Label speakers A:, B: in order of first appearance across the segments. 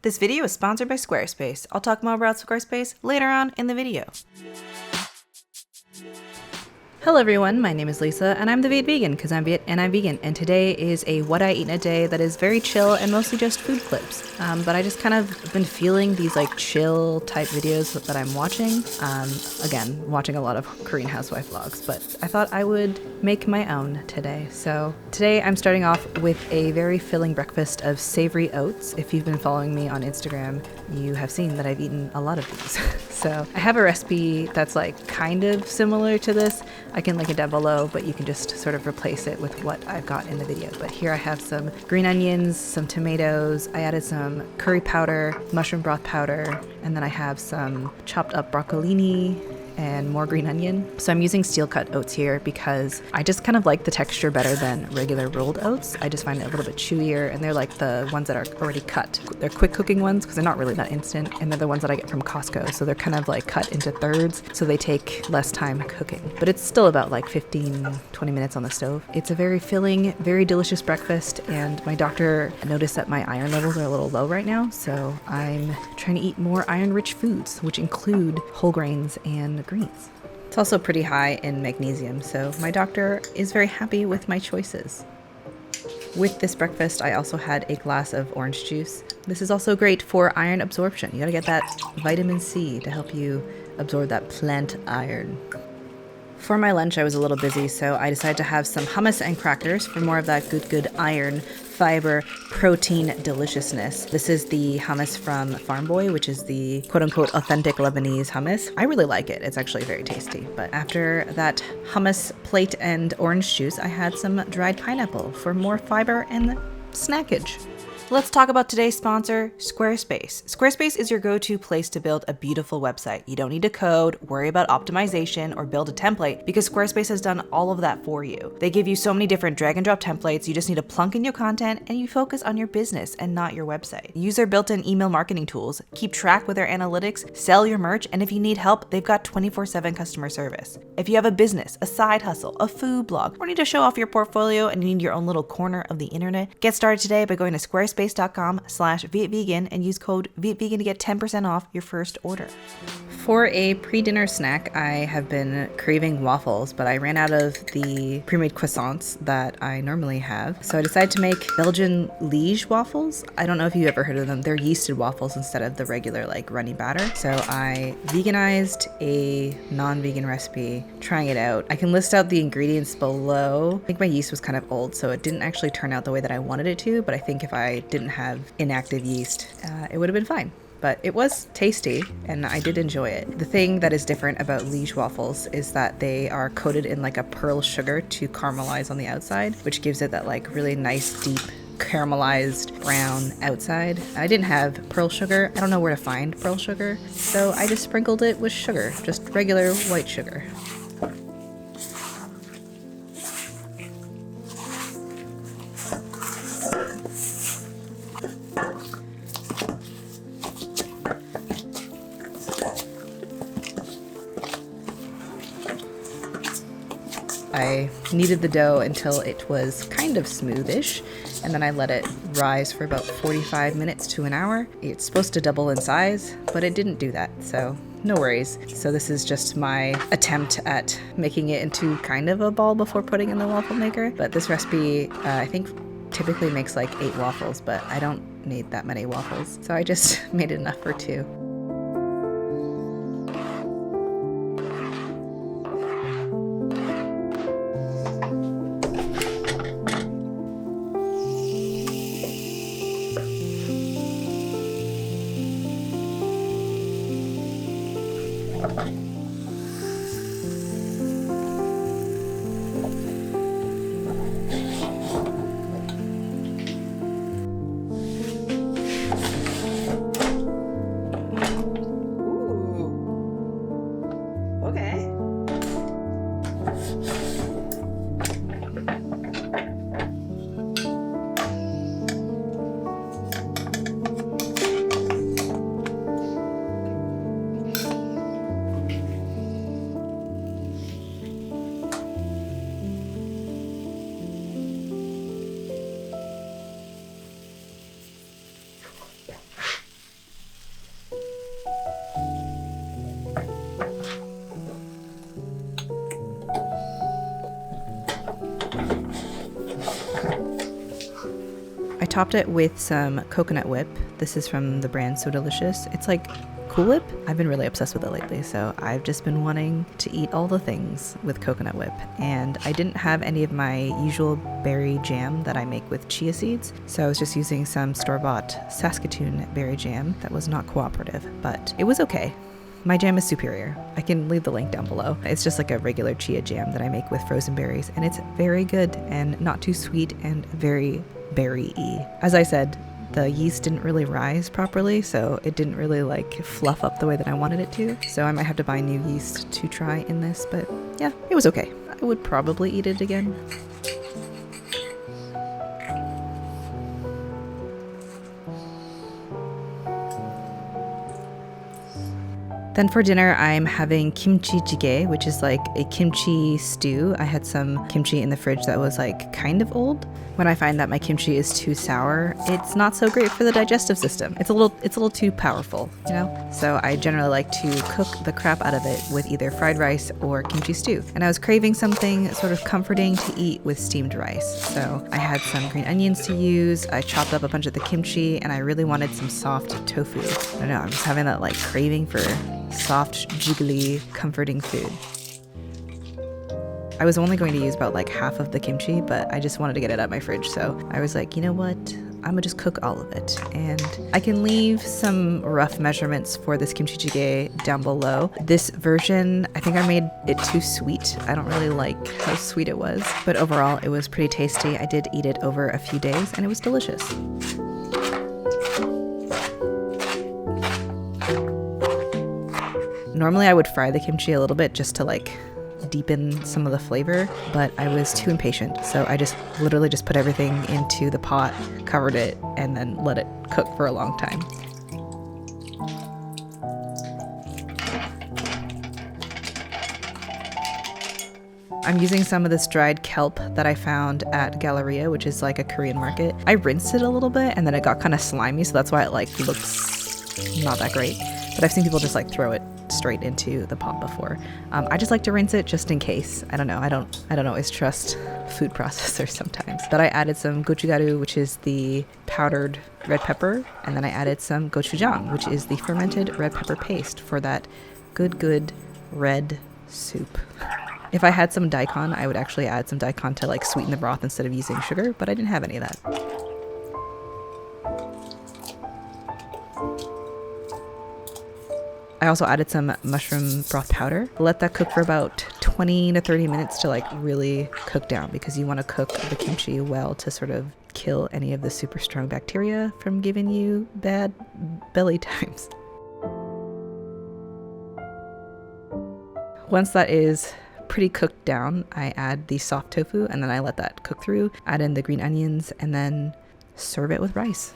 A: This video is sponsored by Squarespace. I'll talk more about Squarespace later on in the video. Hello everyone, my name is Lisa and I'm the Viet vegan because I'm Viet and I'm vegan, and today is a what I eat in a day that is very chill and mostly just food clips. But I just kind of been feeling these like chill type videos that I'm watching. Again, watching a lot of Korean housewife vlogs, but I thought I would make my own today. So today I'm starting off with a very filling breakfast of savory oats. If you've been following me on Instagram, you have seen that I've eaten a lot of these. So I have a recipe that's like kind of similar to this. I can link it down below, but you can just sort of replace it with what I've got in the video. But here I have some green onions, some tomatoes, I added some curry powder, mushroom broth powder, and then I have some chopped up broccolini and more green onion. So I'm using steel cut oats here because I just kind of like the texture better than regular rolled oats. I just find it a little bit chewier, and they're like the ones that are already cut. They're quick cooking ones because they're not really that instant, and they're the ones that I get from Costco. So they're kind of like cut into thirds, so they take less time cooking. But it's still about like 15-20 minutes on the stove. It's a very filling, very delicious breakfast, and my doctor noticed that my iron levels are a little low right now, so I'm trying to eat more iron-rich foods, which include whole grains and greens. It's also pretty high in magnesium, so my doctor is very happy with my choices. With this breakfast, I also had a glass of orange juice. This is also great for iron absorption. You gotta get that vitamin C to help you absorb that plant iron. For my lunch, I was a little busy, so I decided to have some hummus and crackers for more of that good iron, fiber, protein deliciousness. This is the hummus from Farm Boy, which is the quote-unquote authentic Lebanese hummus. I really like it. It's actually very tasty. But after that hummus plate and orange juice, I had some dried pineapple for more fiber and snackage. Let's talk about today's sponsor, Squarespace. Squarespace is your go-to place to build a beautiful website. You don't need to code, worry about optimization, or build a template because Squarespace has done all of that for you. They give you so many different drag and drop templates. You just need to plunk in your content and you focus on your business and not your website. Use their built-in email marketing tools, keep track with their analytics, sell your merch, and if you need help, they've got 24/7 customer service. If you have a business, a side hustle, a food blog, or need to show off your portfolio and you need your own little corner of the internet, get started today by going to squarespace.com/vietvegan and use code VIETVEGAN to get 10% off your first order. For a pre-dinner snack, I have been craving waffles, but I ran out of the pre-made croissants that I normally have. So I decided to make Belgian Liege Waffles. I don't know if you've ever heard of them. They're yeasted waffles instead of the regular like runny batter. So I veganized a non-vegan recipe, trying it out. I can list out the ingredients below. I think my yeast was kind of old, so it didn't actually turn out the way that I wanted it to, but I think if I didn't have inactive yeast, it would have been fine. But it was tasty and I did enjoy it. The thing that is different about Liege waffles is that they are coated in like a pearl sugar to caramelize on the outside, which gives it that like really nice deep caramelized brown outside. I didn't have pearl sugar. I don't know where to find pearl sugar, so I just sprinkled it with sugar, just regular white sugar. I kneaded the dough until it was kind of smoothish, and then I let it rise for about 45 minutes to an hour. It's supposed to double in size, but it didn't do that, so no worries. So this is just my attempt at making it into kind of a ball before putting in the waffle maker. But this recipe, I think typically makes like 8 waffles, but I don't need that many waffles, so I just made it enough for 2. topped it with some coconut whip. This is from the brand So Delicious. It's like Cool Whip. I've been really obsessed with it lately, so I've just been wanting to eat all the things with coconut whip. And I didn't have any of my usual berry jam that I make with chia seeds, so I was just using some store-bought Saskatoon berry jam that was not cooperative, but it was okay. My jam is superior. I can leave the link down below. It's just like a regular chia jam that I make with frozen berries, and it's very good and not too sweet and very berry-y. As I said, the yeast didn't really rise properly, so it didn't really like fluff up the way that I wanted it to. So I might have to buy new yeast to try in this, but yeah, it was okay. I would probably eat it again. Then for dinner, I'm having Kimchi Jiggae, which is like a kimchi stew. I had some kimchi in the fridge that was like kind of old. When I find that my kimchi is too sour, it's not so great for the digestive system. It's a little too powerful, you know? So I generally like to cook the crap out of it with either fried rice or kimchi stew. And I was craving something sort of comforting to eat with steamed rice. So I had some green onions to use. I chopped up a bunch of the kimchi, and I really wanted some soft tofu. I don't know, I'm just having that like craving for soft, jiggly, comforting food. I was only going to use about like half of the kimchi, but I just wanted to get it out of my fridge, so I was like, you know what? I'm gonna just cook all of it. And I can leave some rough measurements for this kimchi jjigae down below. This version, I think I made it too sweet. I don't really like how sweet it was, but overall it was pretty tasty. I did eat it over a few days, and it was delicious. Normally I would fry the kimchi a little bit just to like deepen some of the flavor, but I was too impatient, so I just literally just put everything into the pot, covered it, and then let it cook for a long time. I'm using some of this dried kelp that I found at Galleria, which is like a Korean market. I rinsed it a little bit, and then it got kind of slimy, so that's why it like looks not that great. But I've seen people just like throw it straight into the pot before. I just like to rinse it just in case. I don't know. I don't always trust food processors sometimes. But I added some gochugaru, which is the powdered red pepper, and then I added some gochujang, which is the fermented red pepper paste for that good red soup. If I had some daikon, I would actually add some daikon to like sweeten the broth instead of using sugar, but I didn't have any of that. I also added some mushroom broth powder. Let that cook for about 20 to 30 minutes to like really cook down, because you want to cook the kimchi well to sort of kill any of the super strong bacteria from giving you bad belly times. Once that is pretty cooked down, I add the soft tofu, and then I let that cook through, add in the green onions, and then serve it with rice.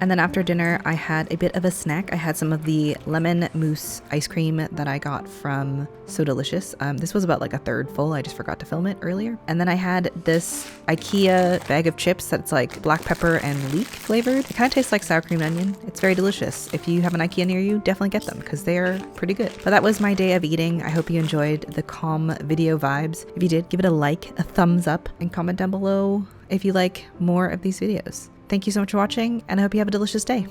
A: And then after dinner, I had a bit of a snack. I had some of the lemon mousse ice cream that I got from So Delicious. This was about like a third full. I just forgot to film it earlier. And then I had this IKEA bag of chips that's like black pepper and leek flavored. It kind of tastes like sour cream and onion. It's very delicious. If you have an IKEA near you, definitely get them because they are pretty good. But that was my day of eating. I hope you enjoyed the calm video vibes. If you did, give it a like, a thumbs up, and comment down below if you like more of these videos. Thank you so much for watching, and I hope you have a delicious day.